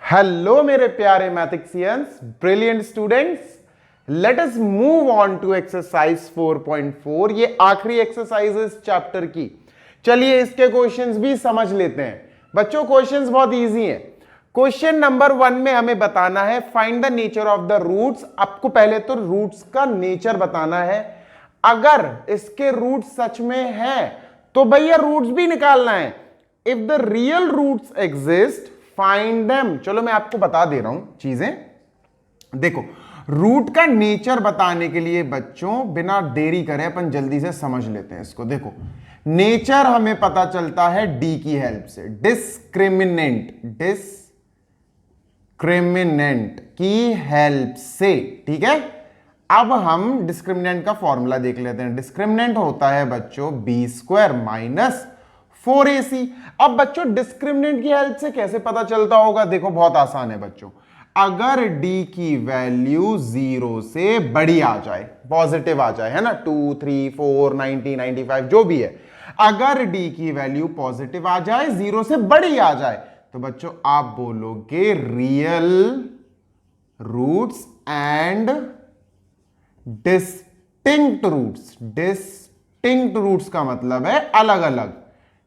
Hello मेरे प्यारे mathematicians, brilliant students, let us move on to exercise 4.4। ये आखिरी एक्सरसाइज इस चैप्टर की। चलिए इसके क्वेश्चंस भी समझ लेते हैं। बच्चों क्वेश्चंस बहुत इजी हैं। क्वेश्चन नंबर 1 में हमें बताना है find the nature of the roots. आपको पहले तो रूट्स का नेचर बताना है। अगर इसके रूट्स सच में है तो भैया रूट्स भी निकालना है। If the real roots exist find them. चलो मैं आपको बता दे रहा हूं चीजें। देखो रूट का नेचर बताने के लिए बच्चों बिना देरी करे अपन जल्दी से समझ लेते हैं इसको। देखो नेचर हमें पता चलता है डी की हेल्प से, डिस्क्रिमिनेंट की हेल्प से। ठीक है, अब हम डिस्क्रिमिनेंट का फॉर्मूला देख लेते हैं। डिस्क्रिमिनेंट होता है बच्चों b² माइनस 4ac। अब बच्चों डिस्क्रिमिनेंट की हेल्प से कैसे पता चलता होगा? देखो बहुत आसान है बच्चों। अगर d की वैल्यू 0 से बड़ी आ जाए, पॉजिटिव आ जाए, है ना, 2, 3, 4, 90, 95 जो भी है, अगर d की वैल्यू पॉजिटिव आ जाए, 0 से बड़ी आ जाए, तो बच्चों आप बोलोगे real roots and distinct roots. Distinct roots का मतलब है अलग अलग,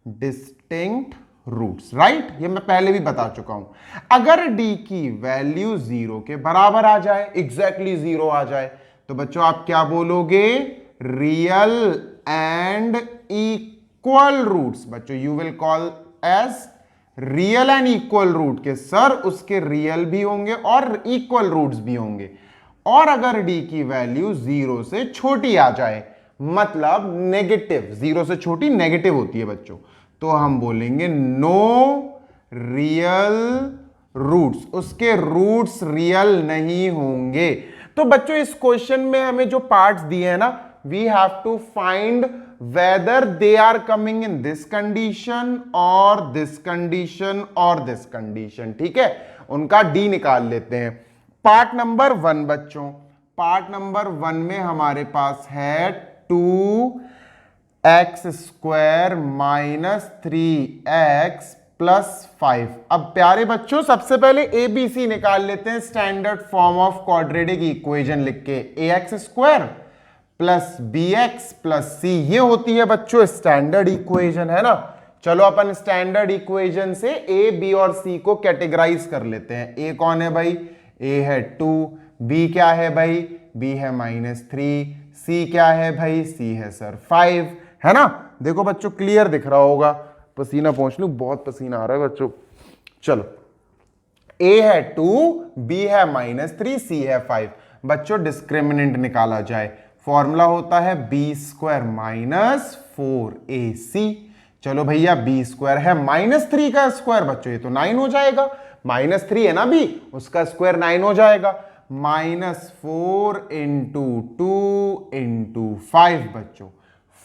डिस्टिंक्ट रूट्स, राइट। ये मैं पहले भी बता चुका हूं। अगर d की वैल्यू 0 के बराबर आ जाए, एग्जैक्टली 0 आ जाए, तो बच्चों आप क्या बोलोगे? Real and equal roots. बच्चों you will call as real and equal root के सर उसके रियल भी होंगे और इक्वल रूट्स भी होंगे। और अगर d की वैल्यू 0 से छोटी आ जाए, मतलब नेगेटिव, 0 से छोटी नेगेटिव होती है बच्चों, तो हम बोलेंगे नो रियल रूट्स, उसके रूट्स रियल नहीं होंगे। तो बच्चों इस क्वेश्चन में हमें जो पार्ट्स दिए हैं ना, we have to find whether they are coming in this condition और दिस कंडीशन और दिस कंडीशन। ठीक है, उनका डी निकाल लेते हैं। पार्ट नंबर 1 बच्चों, पार्ट नंबर 1 में हमारे पास है 2x² माइनस 3x प्लस 5। अब प्यारे बच्चों सबसे पहले ABC निकाल लेते हैं standard form of quadratic equation लिख के। ax² plus bx plus c, ये होती है बच्चों स्टैंडर्ड इक्वेशन, है ना। चलो अपन स्टैंडर्ड इक्वेशन से a, b और c को कैटेगराइज कर लेते हैं। a कौन है भाई? a है 2, b क्या है भाई? b है -3, c क्या है भाई? c है सर 5, है ना। देखो बच्चों क्लियर दिख रहा होगा। पसीना पहुंच लूं, बहुत पसीना आ रहा है बच्चों। चलो a है 2, b है -3, c है 5। बच्चों डिस्क्रिमिनेंट निकाला जाए, फॉर्मूला होता है b² माइनस 4ac। चलो भैया b² है -3 का स्क्वायर, बच्चों ये तो 9 हो जाएगा। -3 है ना b, उसका स्क्वायर 9 हो जाएगा। -4 इंटू 2 इंटू 5 बच्चों,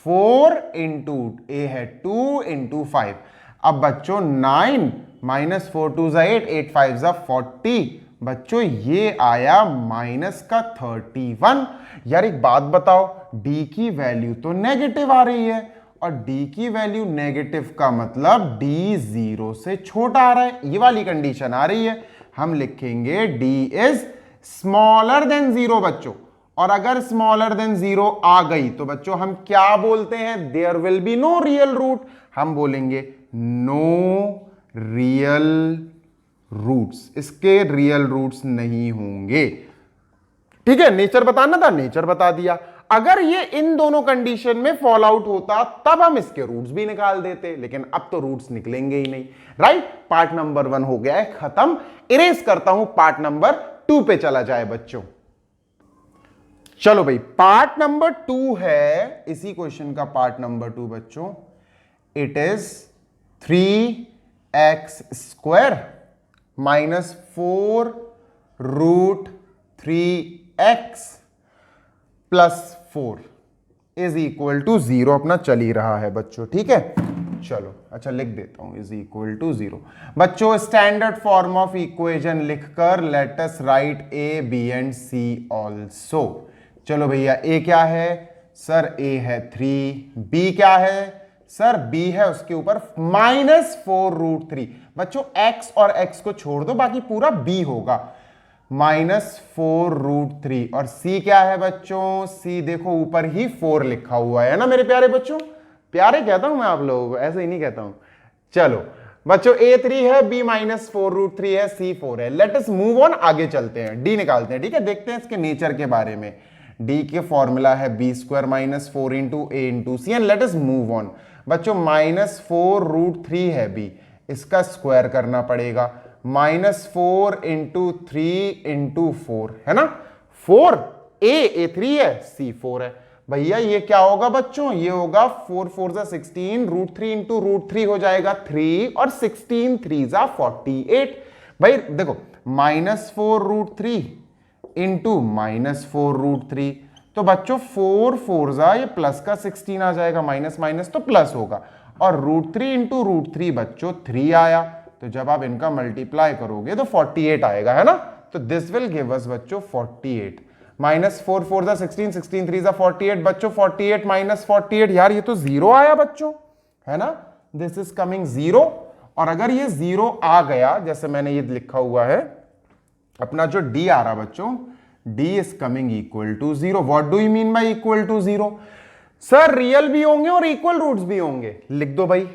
4 इंटू a है 2 इंटू 5। अब बच्चों 9 -4 2 8, 8 5 40। बच्चों ये आया माइनस का 31। यार एक बात बताओ, d की वैल्यू तो नेगेटिव आ रही है, और d की वैल्यू नेगेटिव का मतलब d 0 से छोटा आ रहा है, ये वाली कंडीशन आ रही है। हम लिखेंगे d इज स्मॉलर देन 0 बच्चों। और अगर स्मॉलर देन 0 आ गई तो बच्चों हम क्या बोलते हैं? There will be no real root. हम बोलेंगे नो रियल रूट्स, इसके रियल रूट्स नहीं होंगे। ठीक है, नेचर बताना था, नेचर बता दिया। अगर ये इन दोनों कंडीशन में फॉल आउट होता तब हम इसके रूट्स भी निकाल देते, लेकिन अब तो रूट्स निकलेंगे ही नहीं, राइट। पार्ट नंबर 1 हो गया है खत्म। इरेज करता हूं, पार्ट नंबर 2 पे चला जाए बच्चों। चलो भाई पार्ट नंबर 2 है इसी क्वेश्चन का पार्ट नंबर 2 बच्चों। It is 3x² minus 4 root 3x plus 4 is equal to 0 अपना चल ही रहा है बच्चों। ठीक है, चलो अच्छा लिख देता हूं इज इक्वल टू 0। बच्चों स्टैंडर्ड फॉर्म ऑफ इक्वेशन लिखकर let us write a, b and c also. चलो भैया a क्या है सर? a है 3, b क्या है सर b है उसके ऊपर -4√3। बच्चों x और x को छोड़ दो, बाकी पूरा b होगा -4√3। और c क्या है बच्चों? c देखो ऊपर ही 4 लिखा हुआ है ना मेरे प्यारे बच्चों। प्यारे कहता हूं मैं आप लोगों को, ऐसे ही नहीं कहता हूं। चलो बच्चों a3 है, b -4√3 है, c 4 है। लेट अस मूव ऑन, आगे चलते हैं, d निकालते हैं। ठीक है, देखते हैं इसके नेचर के बारे में। d के फॉर्मूला है b² - 4 × a × c and let us move on. बच्चों -4√3 है b, इसका स्क्वायर करना पड़ेगा। -4 × 3 × 4 है ना, 4 a3 है, c 4 है। भैया ये क्या होगा बच्चों? ये होगा 4 4 × 16, √3 × √3 हो जाएगा 3 और 16 3 × 48। भाई देखो -4√3 इंटू -4√3, तो बच्चों 4 4 ये प्लस का 16 आ जाएगा, माइनस माइनस तो प्लस होगा। और √3 × √3 बच्चों 3 आया, तो जब आप इनका मल्टीप्लाई करोगे तो 48 आएगा, है ना। तो दिस विल गिव अस बच्चों 48। -4 4 16, 16 3 48। बच्चों 48 -48, यार ये तो 0 आया बच्चों, है ना। This is coming 0। और अगर ये 0 आ गया, जैसे मैंने ये लिखा हुआ है, अपना जो d आ रहा बच्चों, d is coming equal to 0। What do you mean by equal to 0? Sir real भी होंगे और इक्वल रूट्स भी होंगे। लिख दो भाई,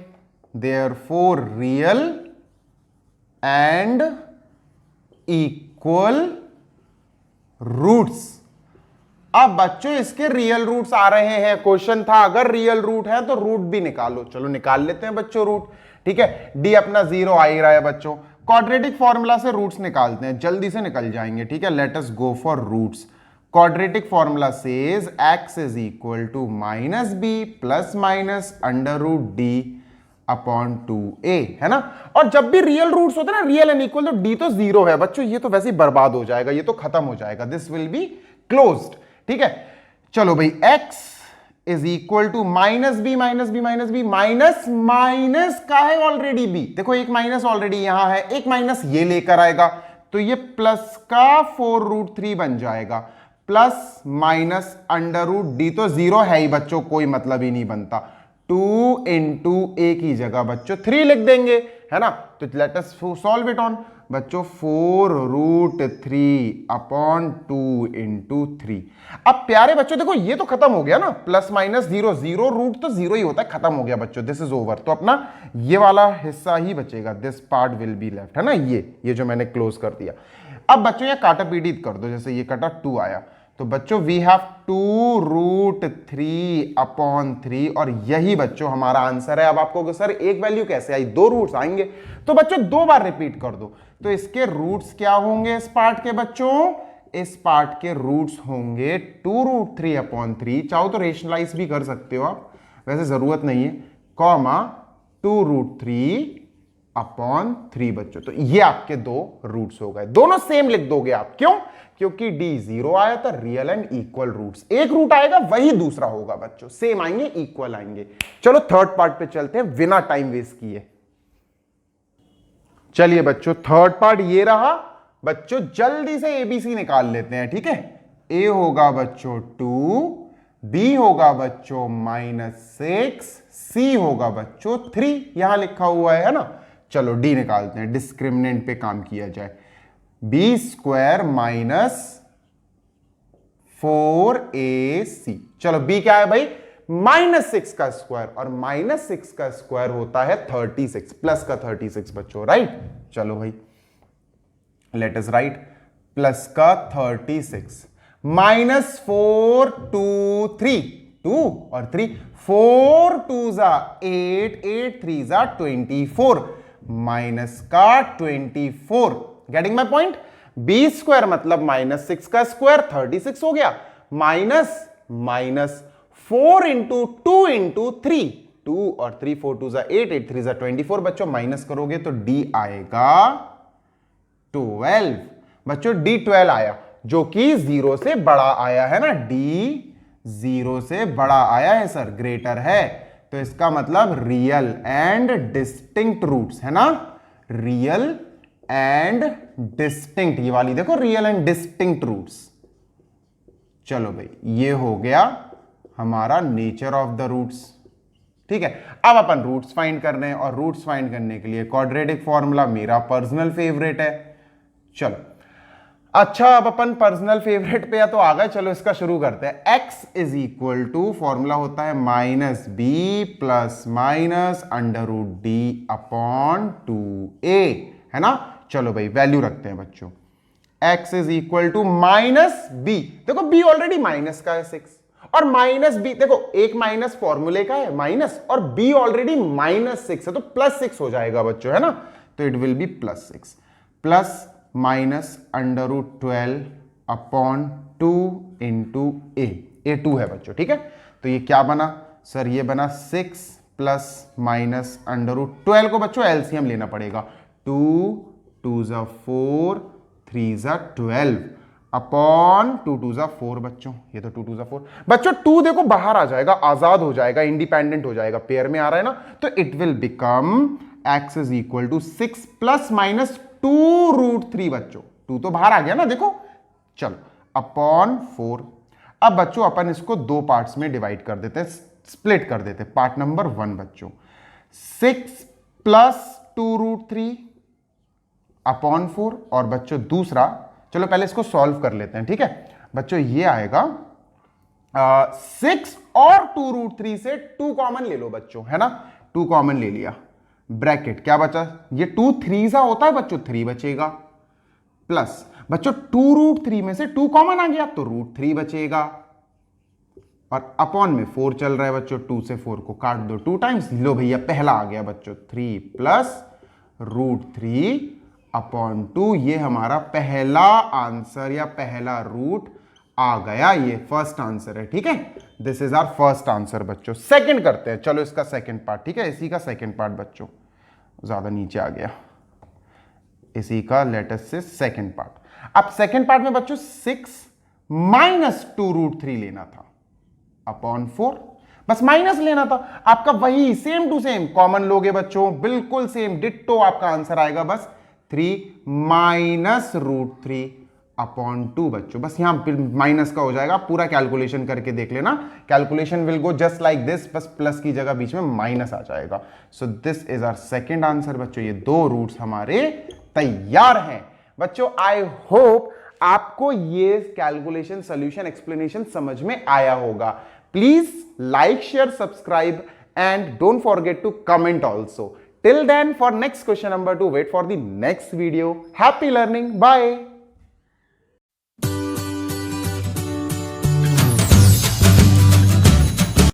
therefore real and equal roots. अब बच्चों इसके रियल रूट्स आ रहे हैं। क्वेश्चन था अगर रियल रूट है तो रूट भी निकालो। चलो निकाल लेते हैं बच्चों रूट। ठीक है, d अपना 0 आ ही रहा है बच्चों। क्वाड्रेटिक फॉर्मूला से रूट्स निकालते हैं, जल्दी से निकल जाएंगे। ठीक है, let us go for roots. Quadratic formula says x is equal to -b plus minus √d upon 2a, है ना। और जब भी रियल रूट्स होते हैं ना, रियल एंड इक्वल, तो d तो 0 है बच्चों, ये तो वैसे ही बर्बाद हो जाएगा, ये तो खत्म हो जाएगा, दिस विल बी क्लोज्ड। ठीक है, चलो भाई x is equal to -b minus का है ऑलरेडी b। देखो एक माइनस ऑलरेडी यहां है, एक माइनस ये लेकर आएगा, तो ये प्लस का 4√3 बन जाएगा, प्लस माइनस √d तो 0 है ही बच्चों, कोई मतलब ही नहीं बनता। 2 × a की जगह बच्चों 3 लिख देंगे, है ना। तो let us solve it on. बच्चों 4√3 अपॉन 2 × 3। अब प्यारे बच्चों देखो ये तो खत्म हो गया ना, प्लस माइनस 0 0, रूट तो 0 ही होता है, खत्म हो गया बच्चों, दिस इज ओवर। तो अपना ये वाला हिस्सा ही बचेगा, this part will be left, है ना। ये जो मैंने क्लोज कर दिया। अब बच्चों ये काटा पीटी कर दो, जैसे ये कटा 2 आया, तो बच्चों वी हैव 2√3 अपॉन 3, और यही बच्चों हमारा आंसर है। अब आपको सर एक वैल्यू कैसे आई, 2 रूट्स आएंगे, तो बच्चों 2 बार रिपीट कर दो। तो इसके रूट्स क्या होंगे इस पार्ट के बच्चों? इस पार्ट के रूट्स होंगे 2√3 अपॉन 3, चाहो तो रेशनलाइज भी कर सकते हो आप, वैसे जरूरत नहीं है, कॉमा 2√3 अपॉन 3 बच्चों। तो ये आपके 2 रूट्स हो गए, दोनों सेम लिख दोगे आप। क्यों? क्योंकि d 0 आया था, रियल एंड इक्वल रूट्स, एक रूट आएगा वही दूसरा होगा बच्चों, सेम आएंगे, इक्वल आएंगे। चलो थर्ड पार्ट पे चलते हैं बिना टाइम वेस्ट किए। चलिए बच्चों थर्ड पार्ट ये रहा। बच्चों जल्दी से एबीसी निकाल लेते हैं। ठीक है, a होगा बच्चों 2, b होगा बच्चों -6, c होगा बच्चों 3, यहां लिखा हुआ है ना। चलो d निकालते हैं, डिस्क्रिमिनेंट पे काम किया जाए। b² - 4ac। चलो b क्या है भाई? -6 का स्क्वायर, और -6 का स्क्वायर होता है 36, प्लस का 36 बच्चों, राइट। चलो भाई लेट अस राइट, प्लस का 36 -4 2 3, 2 और 3, 4 2 8, 8 3 24, माइनस का 24। Getting my point? b² मतलब -6 का स्क्वायर 36 हो गया, माइनस 4 × 2 × 3, 2 और 3, 4 2 8, 8 3 24 बच्चों, माइनस करोगे तो d आएगा 12। बच्चों d 12 आया, जो कि 0 से बड़ा आया है ना, d 0 से बड़ा आया है सर, ग्रेटर है, तो इसका मतलब रियल एंड डिस्टिंक्ट रूट्स, है ना। रियल एंड डिस्टिंक्ट, ये वाली देखो, रियल एंड डिस्टिंक्ट रूट्स। चलो भाई ये हो गया हमारा नेचर ऑफ द रूट्स। ठीक है। अब अपन रूट्स फाइंड कर रहे हैं और रूट्स फाइंड करने के लिए क्वाड्रेटिक फॉर्मूला मेरा पर्सनल फेवरेट है। चलो अच्छा, अब अपन पर्सनल फेवरेट पे या तो आ गए, चलो इसका शुरू करते हैं। x is equal to formula होता है minus B plus minus under root D upon 2a, है ना। चलो भाई वैल्यू रखते हैं बच्चों। x is equal to minus B, देखो b ऑलरेडी माइनस का है 6, और माइनस बी देखो एक माइनस फॉर्मूले का है माइनस, और b ऑलरेडी माइनस 6 है तो प्लस 6 हो जाएगा बच्चों, है ना। तो it will be plus 6 plus minus under root 12 upon 2 into a 2 है बच्चों, ठीक है। तो ये क्या बना सर, ये बना 6 प्लस माइनस अंडर रूट 12 को बच्चों एलसीएम लेना पड़ेगा। 2 2 ज़ा 4 3 ज़ा 12 अपॉन 2 2 ज़ा 4 बच्चों, ये तो 2 2 ज़ा 4 बच्चों। 2 देखो बाहर आ जाएगा, आजाद हो जाएगा, इंडिपेंडेंट हो जाएगा, पेयर में आ रहा है ना। तो it will become x is equal to 6 plus minus 2 root 3 बच्चों, 2 तो बाहर आ गया ना देखो। चलो अपॉन 4। अब बच्चों अपन इसको दो पार्ट्स में डिवाइड कर देते हैं, स्प्लिट कर देते हैं। पार्ट नंबर 1 बच्चों 6 प्लस 2 रूट 3 अपॉन 4, और बच्चों दूसरा, चलो पहले इसको सॉल्व कर लेते हैं, ठीक है बच्चों। ये आएगा 6 और 2 रूट 3 से 2 कॉमन ले लो बच्चों, है ना। 2 कॉमन ले लिया, ब्रैकेट क्या बचा, ये 2 3 सा होता है बच्चों, 3 बचेगा, प्लस बच्चों 2 रूट 3 में से 2 कॉमन आ गया तो रूट 3 बचेगा, और अपॉन में 4 चल रहा है बच्चों, 2 से 4 को काट दो 2 टाइम्स, लो भैया पहला आ गया बच्चों 3 प्लस रूट 3 अपॉन 2। ये हमारा पहला आंसर या पहला रूट आ गया, ये फर्स्ट आंसर है, ठीक है। This is our first answer बच्चों। सेकंड करते हैं, चलो इसका सेकंड पार्ट, ठीक है। इसी का सेकंड पार्ट बच्चों, ज्यादा नीचे आ गया, इसी का लेटेस्ट से सेकंड पार्ट। अब सेकंड पार्ट में बच्चों 6 माइनस 2 रूट 3 लेना था अपॉन 4, बस माइनस लेना था। आपका वही सेम टू सेम कॉमन लोगे बच्चों, बिल्कुल सेम डिट्टो आपका आंसर आएगा, बस 3 माइनस रूट 3 अपॉन 2 बच्चों, बस यहां माइनस का हो जाएगा। पूरा कैलकुलेशन करके देख लेना, calculation will go just like this, बस प्लस की जगह बीच में माइनस आ जाएगा। So this is our second answer बच्चों। ये दो रूट्स हमारे तैयार हैं बच्चों। आई होप आपको ये कैलकुलेशन सॉल्यूशन एक्सप्लेनेशन समझ में आया होगा। Please like share subscribe and don't forget to comment also. Till then, for next question number 2, wait for the next video. Happy learning. Bye.